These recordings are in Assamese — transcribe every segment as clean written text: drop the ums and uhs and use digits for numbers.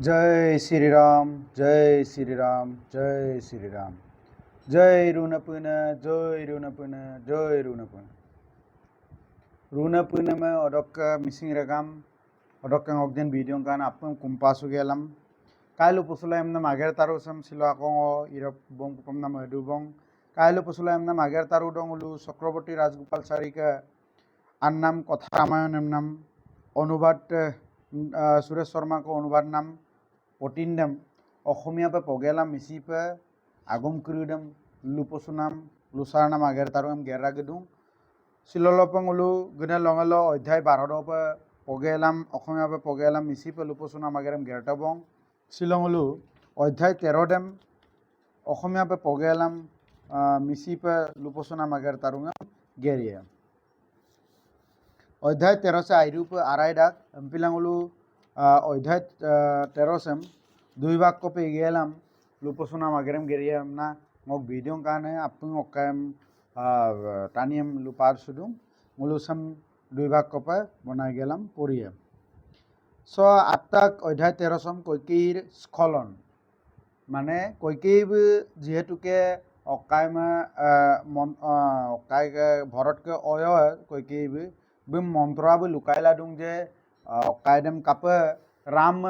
जय श्री राम जय श्री राम जय श्री राम जय रुनपुन जय रुनपुन जय रुनपुन रुनपुन में अडक मिसिंग रगाम अडक ऑक्जन वीडियो कान आपन कुंपासु गेलम कायलो पुसुला एमना मागेर तारो सम सिलो आको इरप बंग पमना मधु बंग कायलो पुसुला एमना मागेर तारो डंगलु चक्रवर्ती राजगोपाल चारिका अन्नाम कथा रामायण एमनाम अनुवाद सुरेश शर्मा को अनुवाद नाम पटिंदम अखमिया पे पगेलाम मिसी पे आगम क्रीडम लुपसुनाम लुसारनाम आगेर तारुम गेरा गेदुं सिललपंग उलु गने लंगलो अध्याय 12 पे पगेलाम अखमिया पे पगेलाम मिसी पे लुपसुनाम आगेरम गेरटाबंग सिलंगलु अध्याय 13 दम अखमिया पे पगेलाम मिसी पे लुपसुनाम आगेर तारुंगा गेरिया अध्याय 13 से आयरु पे आराय डाक एमपिलांगलु अध्याय 13 से 2 भाग को पे गेलाम लुपसुना मागेरम गेरिया ना मग वीडियो काने अपन ओकाम टानियम लुपार सुदुं मुलुसम 2 भाग को पे बना गेलाम पुरिया सो आत्ताक अध्याय 13 सम कइकेर स्खलन माने कइकेब जेहेतुके अकायम अकाय के भरत के अय कइकेब बिम मंत्रा बे लुकायला दुं जे कायदम काप राम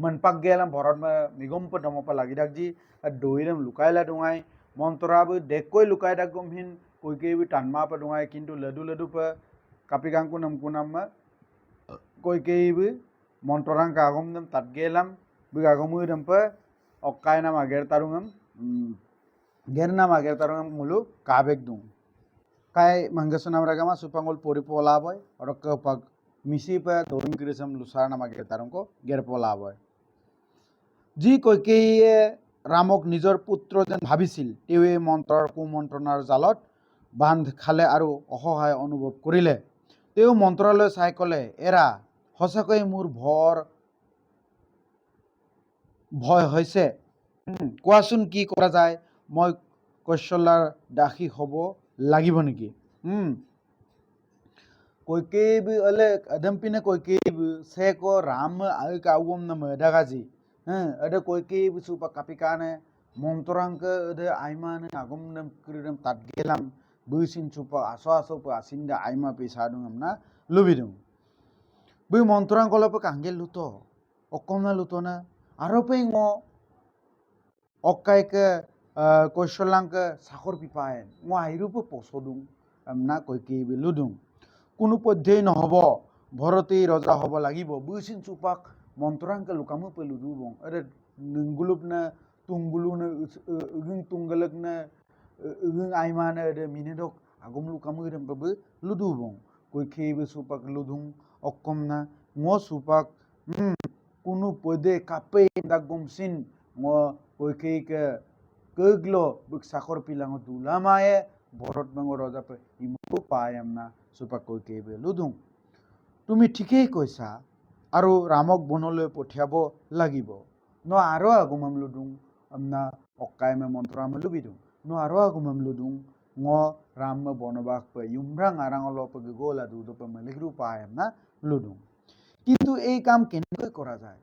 मनपाक गेलम भरत में निगम पर दम पर लगी दाक जी दोइरम लुकायला दुंगाई मंतराब देखोय लुकाय दाक गमहिन कोइके भी टानमा पर दुंगाई किंतु लदु लदु पर कापिकांकु नमकुनाम कोइके भी मंतरां कागम दम तात गेलम बि आगमु दम पर अकाय नाम आगेर तारुंगम गेर नाम आगेर तारुंगम मुलु काबेक दुं काय मंगसनाम रगामा सुपांगल परिपोला बय अरक पग मिसी पे दोरिम क्रिसम लुसार नाम आगे तारम को गेर पोला बय जी कइकेयिये रामक निजर पुत्र जेन भाबिसिल तेवे मंत्ৰৰ कुमंत्रणार जाলত बांध खाले आरो अहहाय अनुभव करिले तेও मंत्रालय चाই कले एरा हसाকৈ मोर भय হৈছে কোৱাচোন কি কৰা যায় মই কৌশলাৰ দাসী হব লাগিব নেকি कोइकेब अले अदम्पिने कोइकेब से को राम आय कावम न मदागाजी अदे कोइकेब सुपा कापिकाने मंतरांक अदे आइमान आगम न क्रीडम तात गेलाम बुसिन सुपा आसो आसो प आसिंदा आइमा पेसादुं हमना लुबिदुं बु मंतरांक लप कांगे लुतो अकमना लुतोना आरो पे ngo अकायके कौशलांक साखर पिपाय ngo आइरुप पसोदुं हमना कोइकेब लुदुं কোনো পধ্যেই নহব ভরতেই রজা হব লাগিব বুসিন চুপাক মন্ত্রাঙ্ক লুকামু পেলু দুবং আরে নঙ্গুলুপনা তুঙ্গুলুনা উগিং তুঙ্গলকনা উগিং আইমানা আরে মিনেদক আগম লুকামু এরমবাবু লুদুবং কইখেইবে চুপাক লুদুং অকমনা ङ চুপাক কোনো পদে কাপে দাগমসিন ङ কইখেইকে কগলো বুক সাখর পিলাং দুলামায়ে ভরত বঙ্গ রজা পে ইমু পায়ামনা सुपा कइकेबे लुदुं तुमी ठीकेই কৈছা आरो रामक बनলৈ পঠিয়াব লাগিব न आरो आगमम लुदुं আমনা অকায়মে মন্ত্রাম লুবিদুं न आरो आगमम लुदुं ङ राम বনবাস পে ইমরাং আরাংল পে গোলা দুদ পে মলিগ্রু পায়ামনা লুদুं কিন্তু এই কাম কেনেকৈ কৰা যায়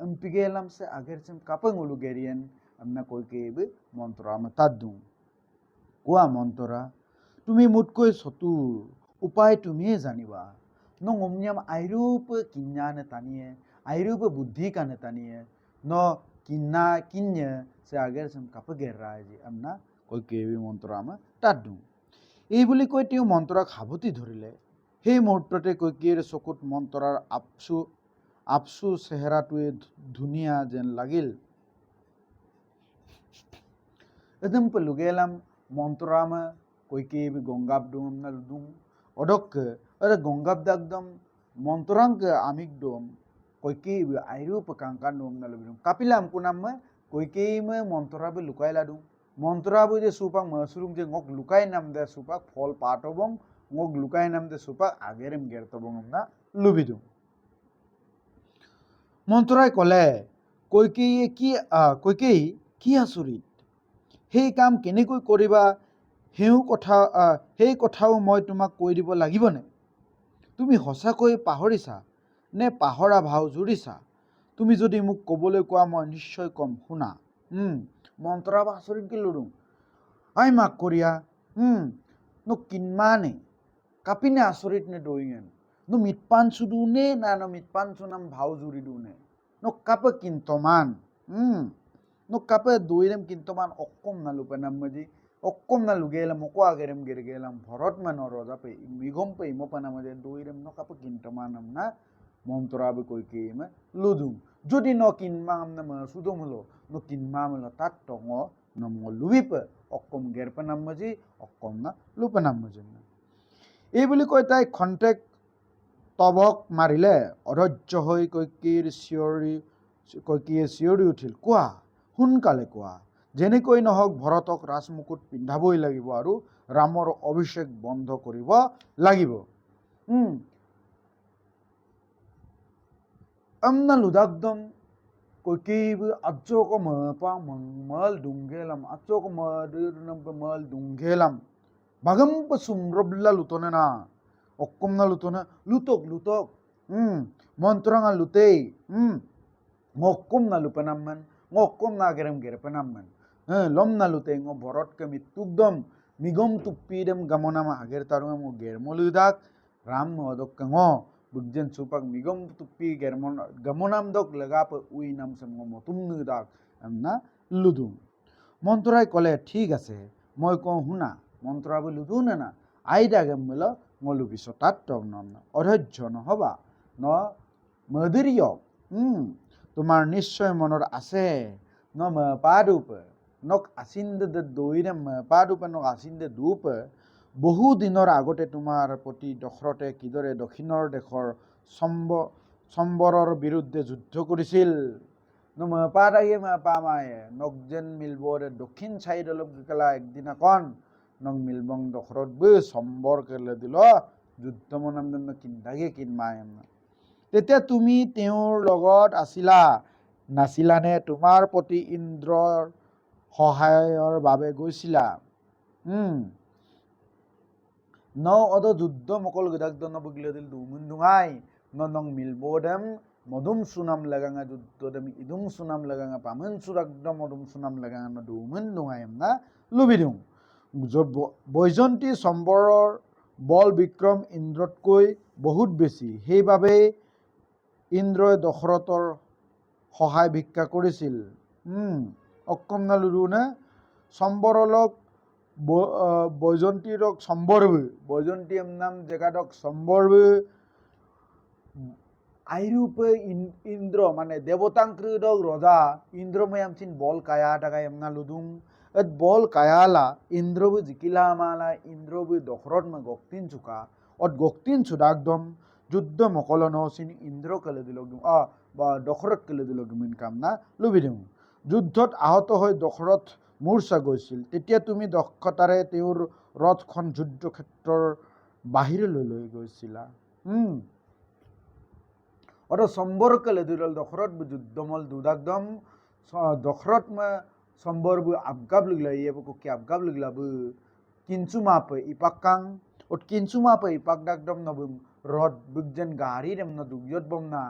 এমপিগেলাম সে আগের সেম কাপং উলু গেরিয়েন আমনা কইকেবে মন্ত্রাম তাদুং কোয়া মন্ত্রা তুমি মুটকৈ চতুর উপায় তুমিয়ে জানিবা ন অমনিয়াম আইরূপ কিন্যানে তানিয়ে আইরূপ বুদ্ধি কানে তানিয়ে ন কিন্না কিন্যে সে আগের সম কাপ গের রাজি আমনা কইকেবি মন্ত্র আমা তাদুং এই বুলি কই তেও মন্ত্রক হাবতি ধরিলে সেই মুহূর্ততে কইকের চকুত মন্ত্ৰৰ আপসু চেহাৰাটোৱে ধুনিয়া যেন লাগিল এদম पे लुगेलाम মন্ত্রামা कोइकेब गंगाब दुम न लुदुं अडक अरे गंगाब दागदम मंतरांक आमिक दुम कोइकेब आइरुप कांकान दुम न लुदुं कापिलाम कुनाम कोइकेब मंतराबे लुकायला दुं मंतराबे जे सुपाक मसरुम जे ngok लुकाय नाम दे सुपाक फल पाटोबं ngok लुकाय नाम दे सुपाक आगेरम गेरतबं ना लुबिदुं मंतराय कले कोइकेई की आसुरित সেই কাম কেনেকৈ কৰিবা সেই কথাও মই তোমাক কৈ দিব লাগিবনে তুমি হসাকৈ পাহৰিছা নে পাহৰা ভাও জুৰিছা তুমি যদি মোক ক'বলৈ কোৱা মই নিশ্চয় কম, শুনা। মন্ত্ৰাব আচৰিত কি লুডুং আই মাক কৰিয়া no kinmane kapine asorit ne doingen no mitpan sudune na no mitpan sunam bhau juri dune no kapa kintoman no kapa doirem kintoman okkom na lupanam maji okkom na lugelam oko agerem gergelam bharat man roja pe migom pe imo panamaje doirem no kapa kintomanam na মন্ত্ৰাবে কৈ কি লুদুং যদি ন কিনমাম না সুদম হলো ন কিনমাম হলো তাত টঙ নম লুবিপ অকম গেৰপনাম মজি অকম না লুপনাম মজি এই বুলি কৈ তাই খন্তেক তবক মাৰিলে অধৈৰ্য হৈ কৈকীয়ে চিঞৰি উঠিল, কোৱা সোনকালে কোৱা, যেনেকৈ নহওক ভৰতক ৰাজমুকুট পিন্ধাবই লাগিব আৰু ৰামৰ অভিষেক বন্ধ কৰিব লাগিব। amna ludagdom kokibu atjoko mapa mal dunggelam atjoko madurnam mal dunggelam bagam pasumrobla lutonena okkomna lutona lutok montranga lutei ngokkomna lupanamman ngokkomna gerempanamman lomna lutei ngo borot kami tugdom migom tuppidem gamonama ager tarunga mo germoludak ram modok ngo bugjen supak migom tupi gamonam dok legap uinam semgo motum nudak amna ludum মন্ত্ৰাই কলে ঠিক আছে মই কওঁ শুনা মন্ত্ৰাবে লুদু না আইদা গেমলো মলুবিছ তাত টংনম অধৈৰ্য নহবা ন মদিৰিয় তোমাৰ নিশ্চয় মনত আছে ন পাদুপ নক আছিন্দে দৈৰম পাদুপ নক আছিন্দে দুপ বহু দিনৰ আগতে তোমাৰ প্ৰতি দশৰথে কিদৰে দক্ষিণৰ দেশৰ সম্বৰৰ বিৰুদ্ধে যুদ্ধ কৰিছিল পাদায়ে পামায়ে নক যেন মিলবৰে দক্ষিণ চাইড অলপ গেলা একদিনা কন নক মিলবং দশৰথ বে সম্বৰ কেলে দিল যুদ্ধ মনাম দেন কিন্দাগে কিনমায় তেতিয়া তুমি তেওঁৰ লগত আছিলা নাছিলানে তোমাৰ প্ৰতি ইন্দ্ৰৰ সহায়ৰ বাবে গৈছিলা ন অদ যুদ্ধ মকল গদাগদন বগিলেদিল দুমুন্দুঙাই নং মিলবদম মদুম সুনাম লাগাঙা যুদ্ধদম ইদুম সুনাম লাগাঙা পামন সুরাগদম মদুম সুনাম লাগাঙা দুমুন্দুঙাই না লুবিদুং বৈজন্তী সম্বৰৰ বল বিক্ৰম ইন্দ্ৰতকৈ বহুত বেছি সেইবাবে ইন্দ্ৰই দশৰথৰ সহায় ভিক্ষা কৰিছিল অক্কম না লুৰুনে সম্বৰলক বৈজন্তীৰক সম্বৰবে বৈজন্তী নাম জেগাডক সম্বৰবে আইরূপে ইন্দ্র মানে দেবতাংক্রীডক রজা ইন্দ্রময়ামচিন বল কায়া টাকা এমনা লুদুং এত বল কায়ালা ইন্দ্রবু জিকিলা মালা ইন্দ্রবু দশরথ মে গক্তিন চুকা অত গক্তিন চুদাকদম যুদ্ধ মকলন চিন ইন্দ্র কেলে দিল বা দশরথ কেলে দিল মিন কাম না লুবি দিওঁ যুদ্ধত আহত হৈ দশৰথ মূৰ্ছা গৈছিল তেতিয়া তুমি দক্ষতাৰে তেওঁৰ ৰথখন যুদ্ধক্ষেত্ৰৰ বাহিৰলৈ লৈ গৈছিলা অত সম্বর কেলে দিল দশরথ যুদ্ধমল দুদাকদম দশরথ মে সম্বর বু আবগাব লিগলা ইয়ে কি আবগাব লিগলা বু কিনচু মাপে ইপাকাং অত কিনচু মাপে ইপাক ডাকদম নবুম রথ বুকজেন গাড়ি রেম ন দুগিয়ত বমনা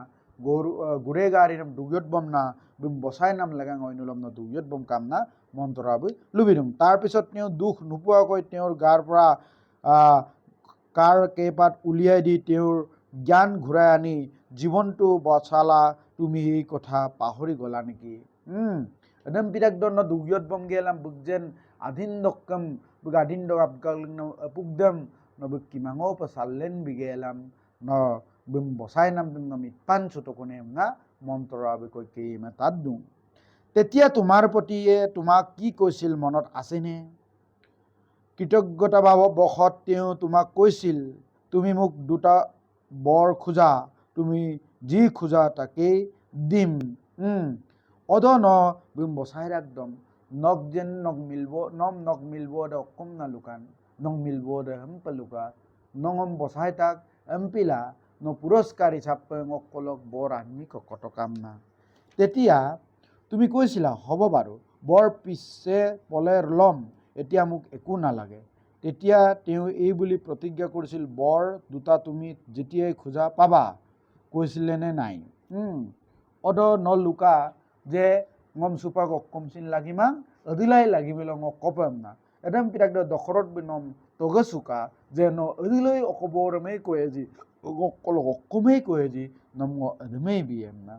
গুৰে গাড়ি রেম দুগিয়ত বমনা বুম বসাই নাম লাগাং অইনুলম ন দুগিয়ত বম কামনা মন্ত্ৰাবু লুবিদুম তাৰপিছত তেওঁ দুখ নোপোৱাকৈ তেওঁৰ গাৰ পৰা কাৰ কেইপাত উলিয়াই দি তেওঁৰ জ্ঞান ঘূৰাই আনি জীৱনটো বচালা তুমি এই কথা পাহৰি গলা নেকি একদম পিৰাকদন দুগিয়ত বম গেলাম বুকজেন আধিন্দকম বুক আধিন্দক আবগাল পুকদম নবুক কিমাঙো পাচালেন বিগেলাম ন বুম বচাই নাম বুম মিটপান চুটকনে না মন্ত্ৰাবে কৈ কেইমে তাত দিওঁ তেতিয়া তোমাৰ প্ৰতিয়ে তোমাক কি কৈছিল মনত আছেনে কৃতজ্ঞতা বশত তেওঁ তোমাক কৈছিল তুমি মোক দুটা বৰ খোজা তুমি যি খোজা তাকেই দিম অদ ন বুম বচাই একদম নক যেন নক মিলব দে অকম না লুকান নং মিলব দে হেম্পেলুকা নঙম বচাই তাক এম্পিলা ন পুৰস্কাৰ হিচাপে অকলক বৰ আনি কটকাম না তেতিয়া তুমি কৈছিলা হ'ব বাৰু বৰ পিছে পলে ল'ম এতিয়া মোক একো নালাগে তেতিয়া তেওঁ এই বুলি প্ৰতিজ্ঞা কৰিছিল বৰ দুটা তুমি যেতিয়াই খোজা পাবা কৈছিলেনে নাই odo no luka je ngom supa ko komsin lagi mang adilai lagi belong kopem na edam pirak do dokhorot binom toga suka je no adilai okobor me koeji okolo komei koeji nom ngo admei biem na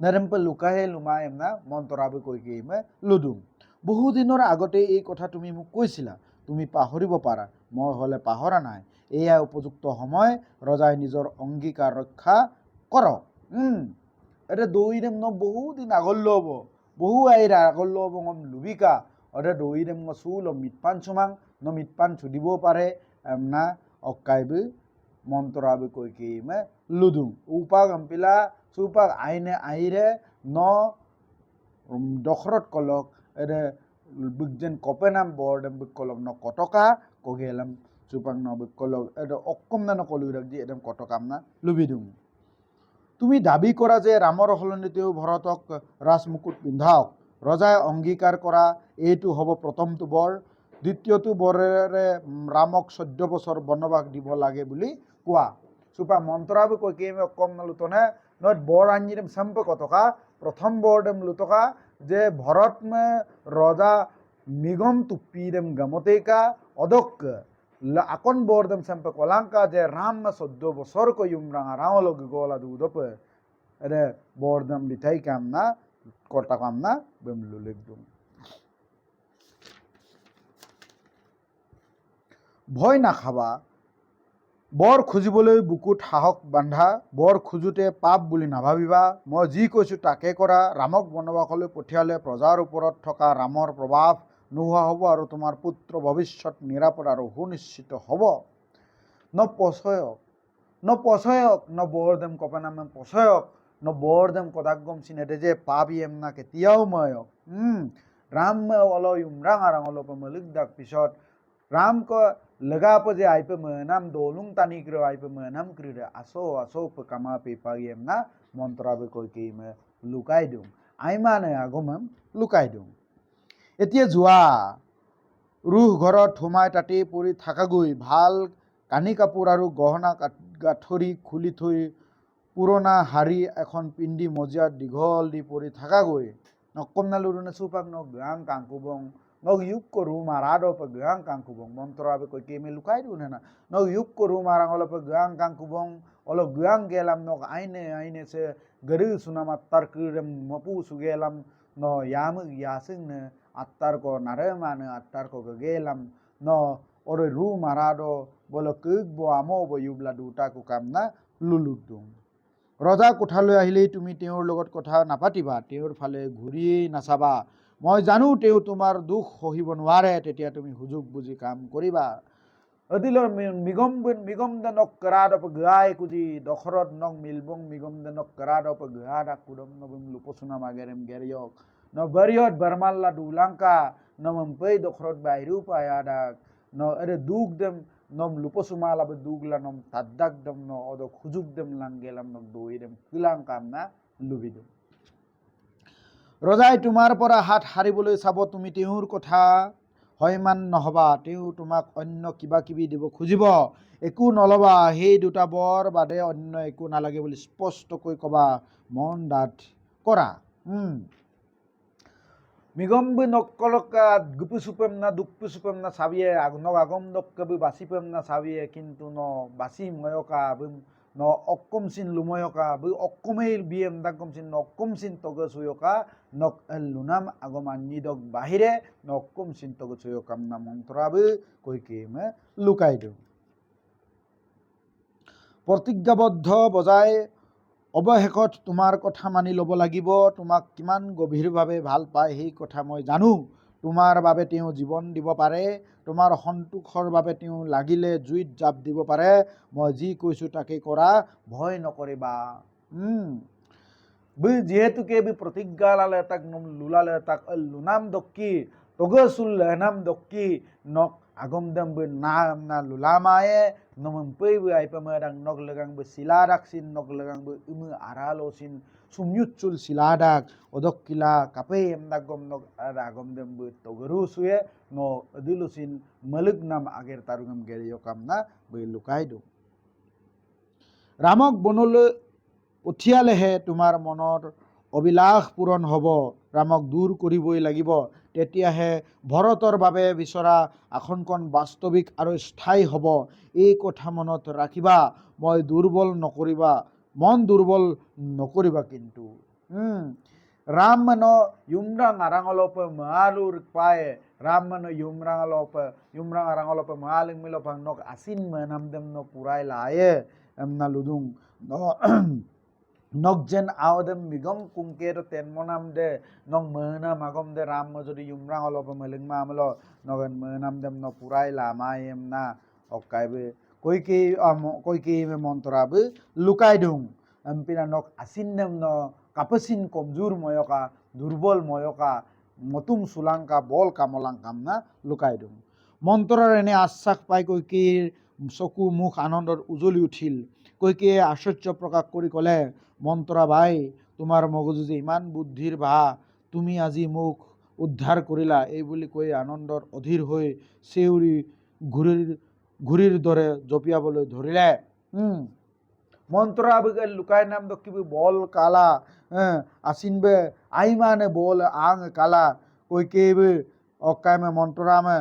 narempel luka he luma em na montorabe koi keime ludum বহুদিনৰ আগতে এই কথা তুমি মোক কৈছিলা তুমি পাহৰিব পাৰা মই হলে পাহৰা নাই এয়া উপযুক্ত সময় ৰজাই নিজৰ অংগীকাৰ ৰক্ষা কৰক এটা দৌৰিম ন বহুদিন আগলৈ হ'ব বহু আইৰা আগলৈ হ'ব ngom লুবিকা অৰে দৌৰিম ন সুল মিটপান চুমাং ন মিটপান চুদিব পাৰে না অকাইবি মন্তৰাবি কৈ কেইমে লুদুং উপাগ আম্পিলা সুপাগ আইনে আইৰে ন দখৰত কলক এৰে বিগজেন কপেনাম বৰ্ডম বিকলক ন কটকা কগেলাম সুপাং ন বিকলক এৰে অকম না নকলুৰাক দি এদম কটকাম না লুবিদুং তুমি দাবী কৰা যে ৰামৰ সলনি তেওঁ ভৰতক ৰাজমুকুট পিন্ধাওক ৰজাই অংগীকাৰ কৰা এইটো হ'ব প্ৰথমটো বৰ দ্বিতীয়টো বৰেৰে ৰামক 14 বছৰ বনবাস দিব লাগে বুলি কোৱা সুপা মন্ত্ৰাবি কৈ কেমে কম নলুতনে নট বৰ আঞ্জিম সম্প কটকা প্ৰথম বৰডম লুতকা যে ভরত মে রজা মিগম তুপিদম গমতেকা অদক আকন বরদম সম্পে কলাঙ্কা যে রাম 14 বছর কো ইউমরাং রাওলগ গোলা দুদপ এরে বরদম বিথাই কামনা কটা কামনা বেমলু লিখদুম ভয় না খাবা বৰ খুজিবলৈ বুকুত সাহস বান্ধা বৰ খুজোতে পাপ বুলি নাভাবিবা মই যি কৈছোঁ তাকে কৰা ৰামক বনবাসলৈ পঠিয়ালে প্ৰজাৰ ওপৰত থকা ৰামৰ প্ৰভাৱ নোহোৱা হ'ব আৰু তোমাৰ পুত্ৰ ভৱিষ্যত নিৰাপদ আৰু সুনিশ্চিত হ'ব নপচয়ক ন বৰদেম কপেনামে পচয়ক ন বৰদেম কদাগম চিনেতে যে পাবি এম না কেতিয়াও ময়ক ৰাম অল ইমৰাং আৰাং অলপ মলিক দাক পিছত राम को लगा जे आइपे मेनाम दोलुंग तानी क्रो आइपे मेनाम क्रीरे आसो कमा पे पागियम ना मंत्राबे कोई के में लुकाई दूं आइमाने आगमम लुकाई दूं এতিয়া যোৱা रूह ঘৰত সোমাই তাতে পৰি থাকাগৈ ভাল কানি কাপোৰ আৰু গহনা গাঠৰি খুলি থৈ পুৰণা হাৰি এখন পিন্ধি মজিয়াত দীঘল দি পৰি থাকাগৈ নকম না লুৰুনে সুপাক ন গাং কাংকুবং Nog yuk ko rumarado pegang kang kubong montro abe ko kemi lukai du nena nog yuk ko rumarang olo pegang kang kubong olo gang gelam nog aine se geri sunama tar kirem mapu sugelam no yam yasing ne attar ko narema ne attar ko gelam no ore rumarado bolo kuk bo amo bo yubla duta ku kamna luludum ৰজা কোঠালৈ আহিলেই তুমি তেওঁৰ লগত কথা নাপাতিবা তেওঁৰ ফালে ঘূৰিয়েই নাচাবা মই জানো তেওঁ তোমাৰ দুখ সহিব নোৱাৰে তেতিয়া তুমি হুজুক বুজি কাম কৰিবা অদিলৰ মিগম দনক কৰাদপ গায় কুজি দখৰত নক মিলবং মিগম দনক কৰাদপ গাদা কুদম নবম লুপসুনা মাগেৰেম গেৰিয়ক ন বৰিয়ত বৰমাল্লা দুলাংকা নমম পৈ দখৰত বাইৰু পায়াদা ন এৰে দুখ them nom lupasumala be dugla nom tadak dam no odo khujug dem langelam nom doi dem kilang kamna lubidum ৰজাই তোমাৰ পৰা হাত হাৰিবলৈ চাব তুমি তেওঁৰ কথা হয়মান নহবা তেওঁ তোমাক অন্য কিবা কিবি দিব খুজিব একো নলবা সেই দুটা বৰ বাদে অন্য একো নালাগে বুলি স্পষ্টকৈ কবা মন ডাঠ কৰা মিগম্বি নকলকা গুপুসুপেম না দুপুসুপেম না সাবিয়ে আগনক আগম দক্কবি বাসিপেম না সাবিয়ে কিন্তু ন বাসি ময়কা ন অক্কমসিন লুময়কা বি অক্কমেই বিএম দাগমসিন ন অক্কমসিন তগসুয়কা নক লুনাম আগমানি দক বাহিরে ন অক্কমসিন তগসুয়কাম না মন্ত্রাবি কইকেমে লুকাই দিও প্ৰতিজ্ঞাবদ্ধ বজাই অৱশেষত তোমাৰ কথা মানি ল'ব লাগিব তোমাক কিমান গভীৰভাৱে ভাল পায় সেই কথা মই জানো তোমাৰ বাবে তেওঁ জীৱন দিব পাৰে তোমাৰ সন্তোষৰ বাবে তেওঁ লাগিলে জুইত জাপ দিব পাৰে মই যি কৈছো তাকে কৰা ভয় নকৰিবা বি যেহেতুকে বি প্ৰতিজ্ঞা লালে তাক লুলালে তাক লুনাম দক্কি তগসুল নাম দক্কি নক agom dam be na lulamaye nomem pei be ai pamadang nok legang be siladak sin nok legang be umu aralo sin sumyutsul siladak odok kila kape emdagom nok agom dam be togeru suye no dilusin malik nam ager tarungam geriyo kamna be lukai do ramok bonole পঠিয়ালেহে তোমাৰ মনৰ অভিলাষ পূৰণ হ'ব। ৰামক দূৰ কৰিবই লাগিব, তেতিয়াহে ভৰতৰ বাবে বিচৰা আসনখন বাস্তৱিক আৰু স্থায়ী হ'ব। এই কথা মনত ৰাখিবা। মন দুৰ্বল নকৰিবা কিন্তু। Ram no yumrang arangolope maalur pae Ram no yumrang arangolope maaling milopang nok asin menamdem no purai lae emna ludung no nok jen awdem migom kungke to tenmonam de nok mena magom de Ram mo jodi yumrang olope meling mamlo nogen menamdem no purai la maem na okaibe koiki me montorabe lukai dung empina nok asindem no kapasin komjur moyoka durbol moyoka মতুম সুলাংকা বল কামলাংকাম না লুকাই দিওঁ। মন্ত্ৰৰ এনে আশ্বাস পাই কৈকেয়ীৰ চকু মুখ আনন্দত উজলি উঠিল। কৈকেয়ীয়ে আশ্চৰ্য প্ৰকাশ কৰি ক'লে, মন্ত্ৰা বাই, তোমাৰ মগজু যে ইমান বুদ্ধিৰ বাহ, তুমি আজি মোক উদ্ধাৰ কৰিলা। এই বুলি কৈ আনন্দত অধীৰ হৈ চেউৰি ঘূৰিৰ দৰে জঁপিয়াবলৈ ধৰিলে। মন্ত্ৰা লুকাই নাম দক্ষিবি বল কালা asinbe aimane bol ang kala koikebe okkaime montorame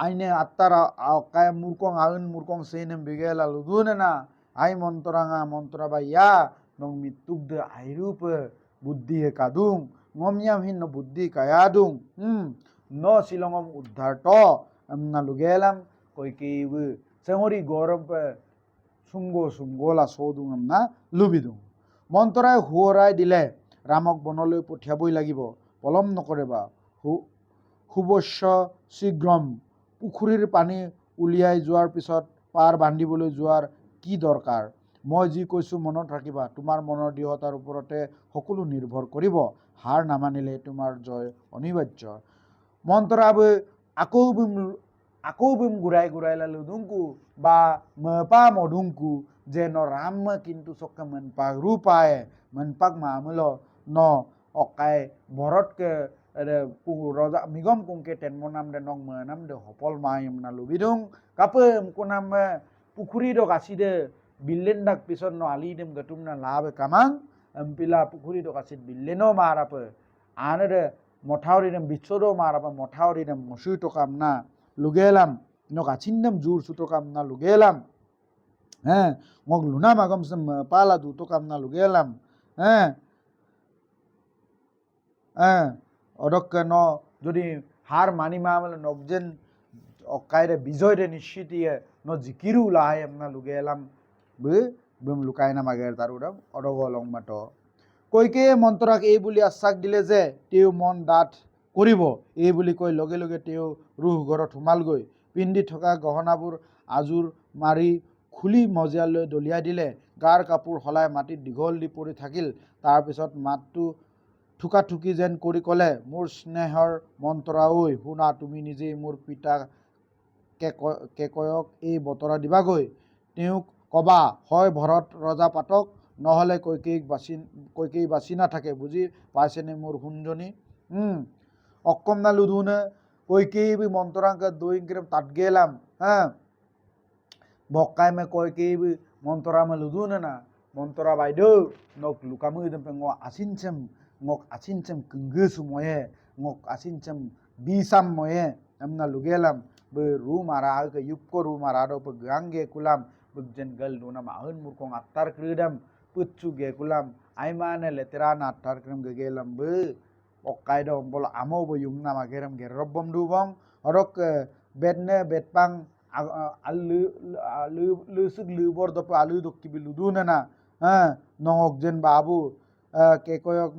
aine attara okkai murkong aun murkong senem bigela ludunena ai montoranga montoraba ya nong mitugde airupe buddhi kadung ngomnyam hin no buddhi kayadung no silongom uddharto amna lugelam koikebe sengori gorompe sumgola sodung amna lubidung। মন্ত্ৰাই হুঁৱৰাই দিলে, ৰামক বনলৈ পঠিয়াবই লাগিব, পলম নকৰিবা। শুভস্য শীঘ্ৰম। পুখুৰীৰ পানী উলিয়াই যোৱাৰ পিছত পাৰ বান্ধিবলৈ যোৱাৰ কি দৰকাৰ? মই যি কৈছোঁ মনত ৰাখিবা। তোমাৰ মনৰ দৃঢ়তাৰ ওপৰতে সকলো নিৰ্ভৰ কৰিব। হাৰ নামানিলে তোমাৰ জয় অনিবাৰ্য। মন্ত্ৰাবে আকৌ বিম ঘূৰাই লালুদুংকু বা মেপা মধুংকু যে ন ৰাম কিন্তু চক্কা মেনপাক রূপায় মেনপাক মামুলো ন অকাই ভরতকে রজা মিগম কুংকে টেনমনাম দে নং মেনাম দে হপল মায়ম না লুবিদুং কাপে মকুনাম পুখুরি দক আসি দে বিল্লেন ডাক পিছত ন আলি দেম গতুম না লাভ কামাং এমপিলা পুখুরি দক আসিত বিল্লেনো মারাপে আনে দে মথাউরি দেম বিচ্ছদো মারাপে মথাউরি দেম মসুই টকাম না লুগেলাম নক আছিন্দম জোর সুটকাম না লুগেলাম ngok luna magam sem pala du to kam na lugelam odok no যদি হার মানি মামলে নকজেন অকাইরে বিজয় রে নিশ্চিতিয়ে ন জিকিরু লাই আমনা লুগেলাম বম লুকাই না মাগের তারুডম অডগলং মাত কৈকে মন্ত্ৰাক এই বুলি আশ্বাস দিলে যে তেও মন ডাঠ কৰিব। এই বুলি কৈ লগে লগে তেও ৰুহ ঘৰত সোমালগৈ। পিন্ধি থকা গহনাবোৰ আজুৰ মাৰি খুলি মজিয়ালৈ দলিয়াই দিলে। গাৰ কাপোৰ সলাই মাটিত দীঘল দি পৰি থাকিল। তাৰপিছত মাতটো ঠুকাঠুকি যেন কৰি ক'লে, মোৰ স্নেহৰ মন্ত্ৰা ঐ শুনা, তুমি নিজেই মোৰ পিতা কেকয়ক এই বতৰা দিবাগৈ। তেওঁক কবা হয় ভৰত ৰজা পাতক, নহ'লে কৈকেয়ী বাচি নাথাকে। বুজি পাইছেনে মোৰ সোণজনী? অক্কম না লুধুনে কৈকেয়ী মন্ত্ৰাংকে দৈংক্রেম তাত গেলাম বক্কাই মে কৈকেয়ী মন্ত্রামে লুধুনে না মন্ত্রা বাইদেউ nok lukamu idem ngok asincem kenggesu moye ngok asincem bisam moye amna lugelam be rumara ke yupko rumara do pe gange kulam bugjen gal dona maun murkong attar kridam putsu ge kulam aimane leteran attar krim gegelam be okkai do bol amo bo yumna mageram gerobom dubom orok bedne betpang lusuk lubor do alu dokki biluduna na nongok jen babu কেকয়ক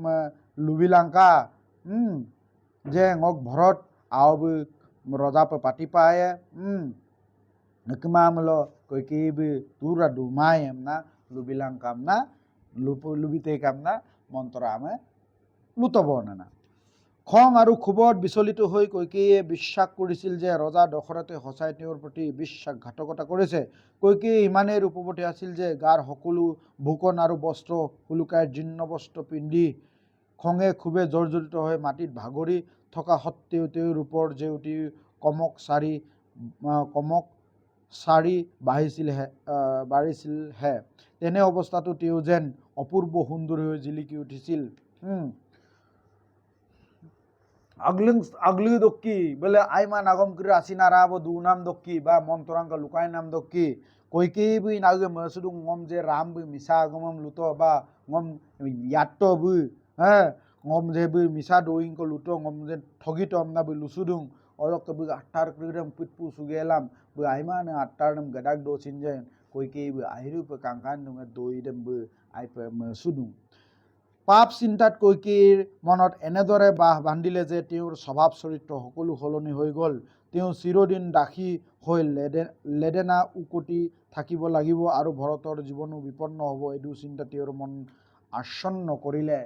লুবিলাংকা যে ngok ভরত আওবে রজাপে পাতি পায়ে নকমামলো কৈকেয়ী তুরা দুমাই এমনা লুবিলাংকাম না লুবিতে কামনা মন্ত্ৰামে লুটব না। খং আৰু ক্ষোভত বিচলিত হৈ কৈকেয়ীয়ে বিশ্বাস কৰিছিল যে ৰজা দশৰথে সঁচাই তেওঁৰ প্ৰতি বিশ্বাসঘাতকতা কৰিছে। কৈকেয়ী ইমানেই ৰূপৱতী আছিল যে গাৰ সকলো ভোকন আৰু বস্ত্ৰ হুলুকাই জীৰ্ণ বস্ত্ৰ পিন্ধি খঙে ক্ষোভে জৰ্জৰিত হৈ মাটিত ভাগৰি থকা সত্ত্বেও তেওঁৰ ৰূপৰ জেউতি কমক চাৰি বাঢ়িছিলহে। তেনে অৱস্থাতো তেওঁ যেন অপূৰ্ব সুন্দৰ হৈ জিলিকি উঠিছিল। আগলি দক্ষি বলে আইমা নাগম করে আসিনা রাবো দু নাম দক্ষি বা মন্তরাঙ্কা লুকাই নাম দক্ষি কইকেই বই নাগে মসুদু ngom যে রাম বই মিসা আগমম লুতো বা ngom ইয়াত্তো বই হ্যাঁ ngom যে বই মিসা দোইং কো লুতো ngom যে ঠগি টম না বই লুসুদুং অরক বই আটটার ক্রিডম পিটপু সুগেলাম বই আইমা না আটটার নাম গাদাক দো সিনজেন কইকেই বই আইরু পে কাংকান দুং দই দেম বই আইপে মসুদুং পাপ চিন্তাত কৈকেয়ীৰ মনত এনেদৰে বাহ বান্ধিলে যে তেওঁৰ স্বভাৱ চৰিত্ৰ সকলো সলনি হৈ গ'ল। তেওঁ চিৰদিন দাসী হৈ লেদেনা উকটি থাকিব লাগিব আৰু ভৰতৰ জীৱনো বিপন্ন হ'ব। এইটো চিন্তা তেওঁৰ মন আচ্ছন্ন কৰিলে।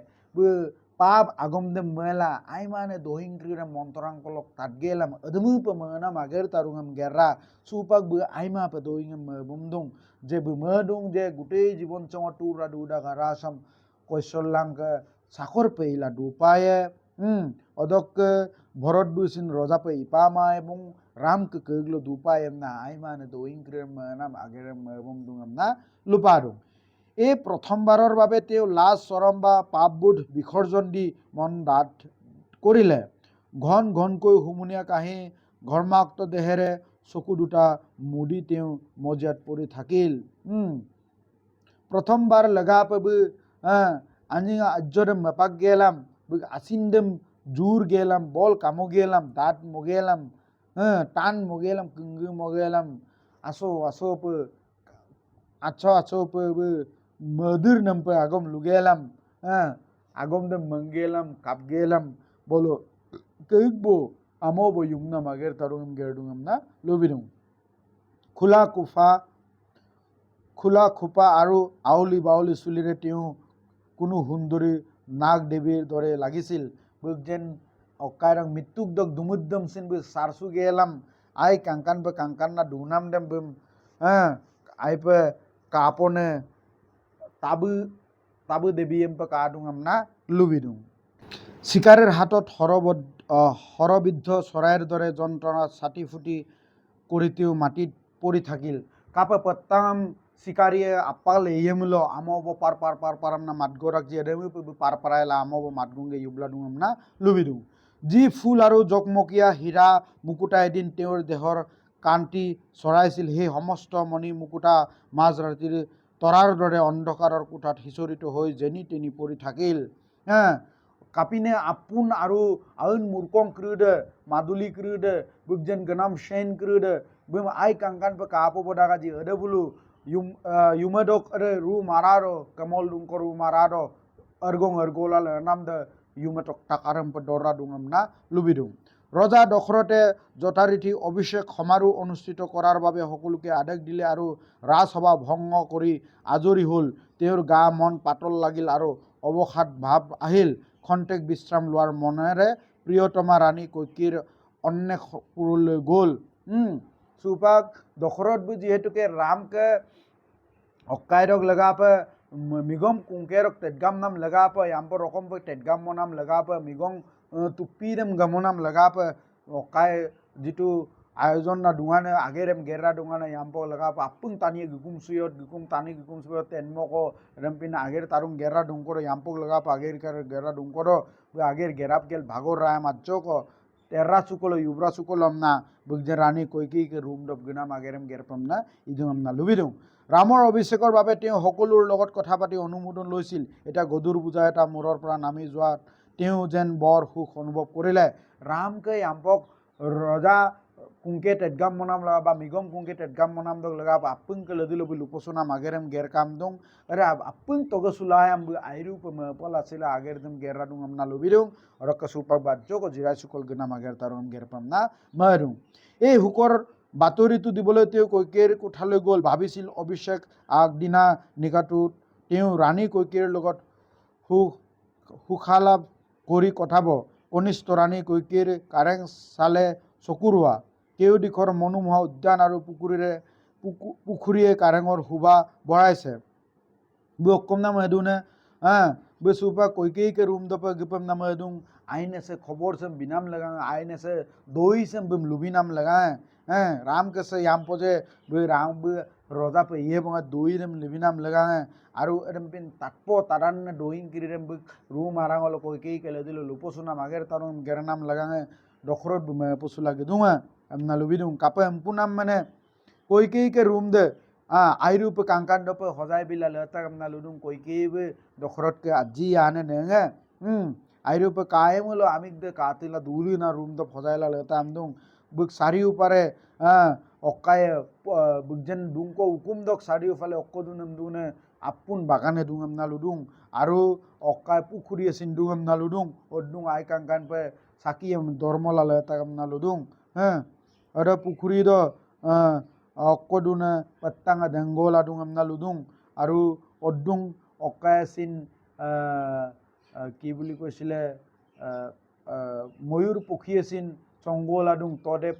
পাপ আগমদে মেলা আইমানে দহিংক্রিরে মন্তরাঙ্কলক তাত গেলাম অদমু পে মেনাম আগের তারুঙম গেরা সুপাক বু আইমা পে দহিংম বুমদুং যে বুমদুং যে গোটেই জীবন চঙ টুরা দুডা গারাসম কৈশল্যাঙ্ক চাকর পেইলা দুপায়ে অদক ভরত বুসিন রজা পে ইপামা এবং রামকে কেগলো দুপায়ে না আইমানে দহিংক্রিরে মেনাম আগের বুমদুঙম না লুপাদুং। এই প্ৰথমবাৰৰ বাবে তেওঁ লাজ চৰম বা পাপবোধ বিসৰ্জন দি মন ডাঠ কৰিলে। ঘন ঘনকৈ হুমুনীয়া কাহি ঘৰ্মাক্ত দেহেৰে চকু দুটা মুদি তেওঁ মজিয়াত পৰি থাকিল। প্ৰথমবাৰ লগা পাবি আনি আজ্যদম মেপাক গেলাম আসিন্দম জোৰ গেলাম বল কামো গেলাম দাঁত মগেলাম টান মগেলাম কিঙ্গি মগেলাম আসো পে আছো পে মধুর nampe agom lugelam agom de mengelam kapgelam bolo keigbo amo bo yungna mager tarungam gerdungam na lobidung khula খোপা আৰু আউলি বাউলি চুলিৰে তেওঁ কোনো সুন্দৰী নাগ দেৱীৰ দৰে লাগিছিল। যেন অকাইৰং মৃত্যুক দক দুমুদ্যম চিন বি সারসু গেলাম আই কাংকান পে কাংকান না দুনাম দেম বিম আই পে কাপনে তাবু দেবী এম্পে কাডুঙাম না লুবিদুং। চিকারের হাতত হৰবিদ্ধ চৰাইৰ দৰে যন্ত্ৰণা ছাটি ফুটি কৰিতেও মাটিত পৰি থাকিল। কাপে পত্তাম চিকারিয়ে আপাল এমুলো আমব পার না মাতগরাক যে রেমু পার পারাইলা আমব মাতগুঙ্গে ইউবলা দুঙাম না লুবিদুং। যি ফুল আৰু জকমকীয়া হীৰা মুকুটা এদিন তেওঁৰ দেহৰ কান্তি চৰাইছিল সেই সমস্ত মণি মুকুটা মাজ ৰাতিৰ তৰাৰ দৰে অন্ধকাৰৰ কোঠাত সিঁচৰিত হৈ যেনি তেনি পৰি থাকিল। কাপিনে আপুন আৰু আউন মূৰ্কং ক্ৰীডে মাদুলি ক্ৰীডে বুকজেন গনাম শেন ক্ৰীডে বুম আই কাংকান পে কাপো বদাগা জি অদে বুলু युमदक अरे रू मारारो कमल दुंको रू मारारो अर्गों अर्गोला नाम दे युमतक टाकारम पे डरा दुंगम ना लुबिदुं। ৰজা দশৰথে যথাৰীতি অভিষেক সমাৰোহ অনুষ্ঠিত কৰাৰ বাবে সকলোকে আদেশ দিলে আৰু ৰাজসভা ভংগ কৰি আজৰি হ'ল। তেওঁৰ গা মন পাতল লাগিল আৰু অৱসাদ ভাৱ আহিল। খন্তেক বিশ্ৰাম লোৱাৰ মনেৰে প্ৰিয়তমা ৰাণী কৈকেয়ীৰ অন্বেষপুৰলৈ গ'ল। সুপাক দশরথ भी যিহেতুকে রামকে অক্কাইরক লগা পে মিগম কুংকেরক তেটগাম নাম লগা পে ইয়াম্প রকম পে তেটগাম নাম লগা পে মিগম তুপিরেম গমনাম লগা পে অক্কাই যিটো আয়োজন না ডুঙানে আগেরেম গেরা ডুঙানে ইয়াম্প লগা পে আপুং টানিয়ে গুকুম সুয়ত তেনমক রেমপিন আগের তারুং গেরা ডুং করো ইয়াম্পক লগা পে আগের গেরা ডুং করো আগের গেরাপ গেল ভাগর রায় মাজ্জক তেররা চুকলো ইউবরা চুকলম না বুকজে রানী কৈকেয়ীকে রুম ডব গিনাম আগেরেম গেরপম না ইদুঙম না লুবিদুং। ৰামৰ অভিষেকৰ বাবে তেওঁ সকলোৰ লগত কথা পাতি অনুমোদন লৈছিল। এটা গধুৰ বোজা এটা মূৰৰ পৰা নামি যোৱাত তেওঁ যেন বৰ সুখ অনুভৱ কৰিলে। ৰামকে ইয়াম্পক ৰজা কুংকে তেটগাম মনাম লগা বা মিগম কুংকে তেটগাম মনাম দক লগা আপুংকে লদি লবি লুপসোনা মাগেরেম গের কাম দং আরে আপুং তগে সুলায়াম আইরু পল আসিলা আগের দম গেরা দুং আমনা লবিদুং রক্কা সুপাক বাজ্য কো জিরাই সুকল গনা মাগের তারম গের পাম না মারুং। এই হুকৰ বাতৰিটো দিবলৈ তেওঁ কৈকেয়ীৰ কোঠালৈ গ'ল। ভাবিছিল অভিষেক আগদিনা নিশাটোত তেওঁ ৰাণী কৈকেয়ীৰ লগত সুখালাপ কৰি কটাব। কনিষ্ঠ ৰাণী কৈকেয়ীৰ কাৰেং চালে চকুৰোৱা কেউ দিশৰ মনোমোহা উদ্যান আৰু পুখুৰীয়ে কাৰেঙৰ শোভা বঢ়াইছে। অক্কম নাম হেদুনে বেসুপা কৈকেয়ীকে রুম দপে গিপম নাম হেদুং আইন এসে খবর সেম বিনাম लगाए आइन ऐसे दो ही से बिम लुबी नाम लगाए राम के से याम पोजे बे राम बे रोजा पे ये बंगा दोइरम लिबिनाम लगांगे आरु एरम पिन ताटपो तारान दोइन किरिरम बे रू मारांग वालो कोई के केले दिलो लुपोसुना मागेर तारुम गेरनाम लगांगे डखरत बुमे पुसुला के दूंगा हमना लुबिदुं कापे हमपुनाम मने कोई के रूम दे आयरु पे कांकान दो पे हजाय बिला लेता हमना लुदुं कोई के बे डखरत के अजी आने नेंगे आयरु पे काये मुलो आमिक दे कातिला दूरी ना रूम दो हजायला लेता हम दूं बुक सारी ऊपरे অকায়ে বুকজেন দুংকো উকুম দক চাৰিওফালে অক্কদুনম দুনে আপুন বাগানে দুঙম নালুদুং আৰু অকায় পুখুৰী আছিল দুঙম নালুদুং অদুং আই কাংকান পে চাকি দৰমলালে তাকাম নালুদুং আৰু পুখুৰী দ অক্কদুনে পত্তাঙা দেংগলা দুঙম নালুদুং আৰু অদুং অকায় আছিল কি বুলি কৈছিলে ময়ূৰ পক্ষী আছিল চংগলা দুং তদে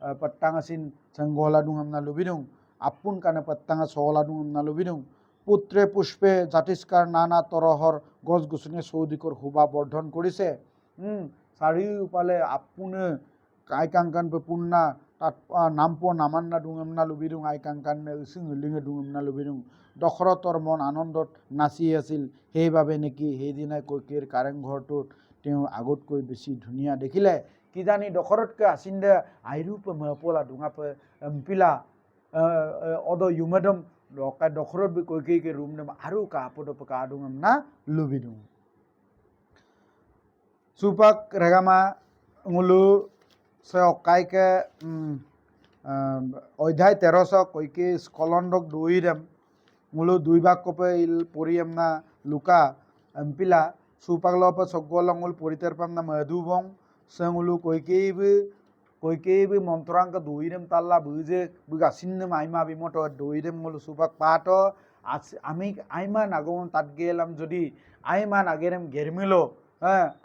पत्तांगा सिन संगोला दुंग हमना लुबिदुं आपुन काने पत्तांगा सोला दुंग हमना लुबिदुं पुत्रे पुष्पे जातिस्कार नाना तरहर गज गुसने सौदिकर हुबा बर्धन करिसे चारिउफाले आपुने आइकांकान पे पुन्ना नामपो नामान्ना दुंग हमना लुबिदुं आइकांकान उसिं उलिंगे दुंग हमना लुबिदुं दशरथर मन आनंदत नाचि আছিল সেইভাবে নেকি সেইদিনা কৈকেয়ীৰ কাৰেংঘৰটোত তেওঁ আগতকৈ বেছি ধুনীয়া দেখিলে কিজানি দশৰথকে আছিন দে আইরূপ মপলা ডুঙা पे पिला अद युमदम डका दशरथ बे कोई के रूम दम आरु का आपद पे का दुंगम ना लुबिदुं सुपाक रेगामा मुलु से अकाय के अध्याय 13 कोई के स्कलंडक दुइरम मुलु दुई भाग कपे इल परियम ना लुका पिला सुपाक लप सगलंगुल परितरपम ना मधुबं संगुलु कोई के भी मंत्रांक दुइरम ताल्ला बुजे बुगासिन आइमा बिमट दुइरम मुलु सुपाक पाटो आमी आइमा नागम तात गेलाम जदि आइमा नागेरम गेरमिलो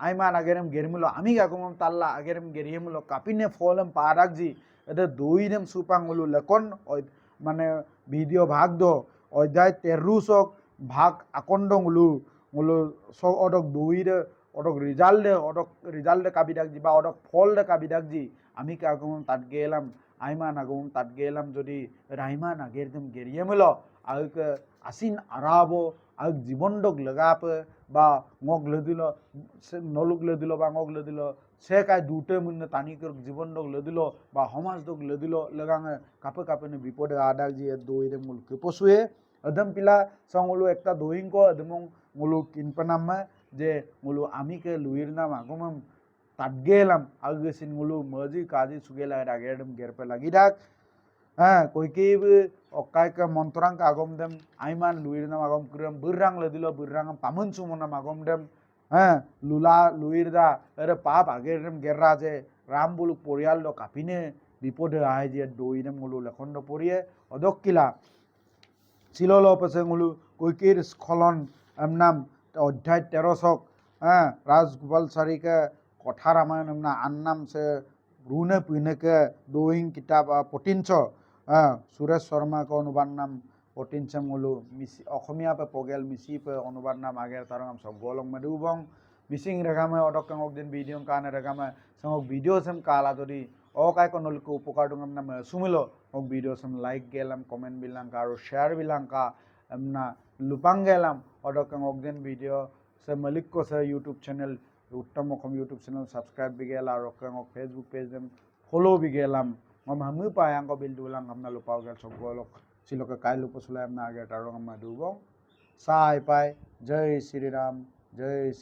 आइमा नागेरम गेरमिलो आमी गागम ताल्ला आगेरम गेरियमिलो कापिने फलम पाराक जी एदे दुइरम सुपांगुलु लेकन माने भिडिओ भाग दो अध्याय 13 भाग आकंडंगुलु मुलु सो अडक दुइरे অডক রিজাল্ট কাবিদাক জি বা অডক ফল দে কাবিদাক জি আমি কে আগম তাত গেলাম আইমা নাগম তাত গেলাম যদি রাইমা নাগেরদম গেরিয়ে মিল আগ আসিন আরাবো আগ জীবনডক লাগাপ বা ngok লদিল নলুক লদিল বা ngok লদিল সে কাই দুটে মুন্নে তানি कर জীবনডক লদিল বা সমাজডক লদিল লাগাঙে কাপে কাপেনে বিপদে আদাক জি দইরে মুলকে পশুয়ে अदम पिला संगुलु एकटा दोहिंको अदमं मुलु किनपनामा जे मुलु आमी के लुइर नाम आगमम ताटगेलाम आगसिन मुलु मजी काजी सुगेला रागेडम गेरपे लागिदाक कोई के अकाय के मंत्रांक आगम देम आइमान लुइर नाम आगम करम बुररांग लदिलो बुररांग पामन सुमना आगम देम लुला लुइर दा अरे पाप आगेरम गेररा जे राम बुलु परियाल द कापिने विपदे आय जे दोइरम मुलु लखंड परिये अदक्किला सिलोलो पसे मुलु कोइकेर स्खलन नाम अध्याय 13 राजगोपाल चारी के कथा रामायण ना आन्नाम से रुने पुने के दोहिंग किताब पटिंच सुरेश शर्मा का अनुवाद नाम पटिंच मुलु मिसी अखमिया पे पगेल मिसी पे अनुवाद नाम आगे तारंगम सब गोलंग में दुबंग मिसिंग रेगा में अडक कंगक दिन वीडियो काने रेगा में संग वीडियो सेम काला तोरी अकाय को नल को उपकार दुंगम नाम सुमिलो ok video sem like gelam comment bilang ka aru share bilang ka amna lupang gelam odok kang ogden video se malik ko se youtube channel uttam okom youtube channel subscribe bi gela aru kang ok facebook page dem follow bi gelam ngam hamu pa yang ko bil dulang amna lupaw gel sob golok siloka kai lupo sula amna age taro amna dubong sai pai jai shri ram jai